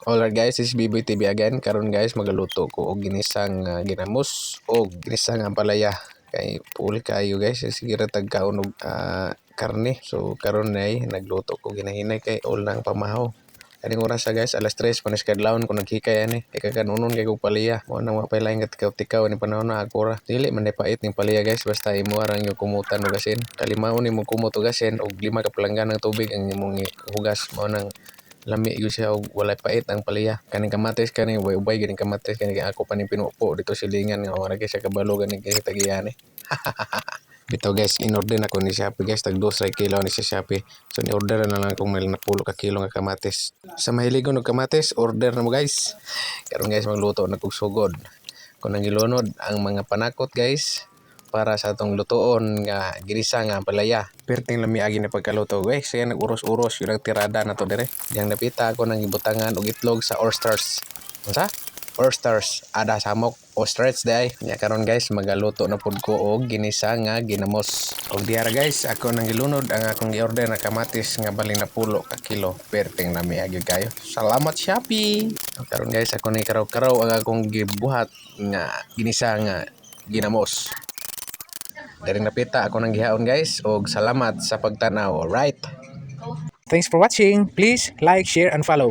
Alright guys, this is Biboy TV again. Karon guys, magaluto ko og ginisang ginamos o ginisang ampalaya. Kay puli kayo guys, sige ra tagkaon og karne. So karon ay nagluto ko ginahinay kay all nang pamahaw. Kaning oras guys, alas 3 panis kadlawon ko naghikay ani. Kay kakanunon kay kog palaya. Mo nang mapailaing katikaw-tikaw ni panahon na agora. Dili man day pait ning palaya guys, basta imo arang yung kumutan og asin. Kalimawon nimo kumot og asin og 5 ka palanggan ng tubig ang imong hugas mo nang lami gyud siya og walay pait ang palaya. Kaning kamatis kaning ubay ganing kamatis kaning ako pa ning pinupo dito silingan nga wala gyud siya kabalo ganing kay tagiyani. Bitaw guys, in-order na ko ni Shopee guys, tag 2 kilo ni sa Shopee. So ni-order na lang kung may napulo ka kilo nga kamatis. Sa mahiligon og kamatis, order na mo guys. Karon guys, magluto na kog sugod. Kung nangilunod ang mga panakot guys, para sa atong lutoon nga ginisa nga palaya. Perting lami agi na pagkaluto guys, kaya nag-uros-uros yung tirada na to dire. Diyang napita ako ng ibutangan og itlog sa oysters. Unsa? Oysters, ada samok, ostrich day. Nya karon guys, magaluto na pud ko og ginisa nga ginamos. Og diara guys, ako nang gilunod ang akong gi-order na kamatis nga baling na pulo ka kilo. Perting lami agi kayo. Salamat Shopee. Karon guys, ako ni karaw-karaw ang akong gibuhat nga ginisa nga ginamos. Daring napita ako nang gihaon guys og salamat sa pagtanaw. Alright. Thanks for watching. Please like, share, and follow.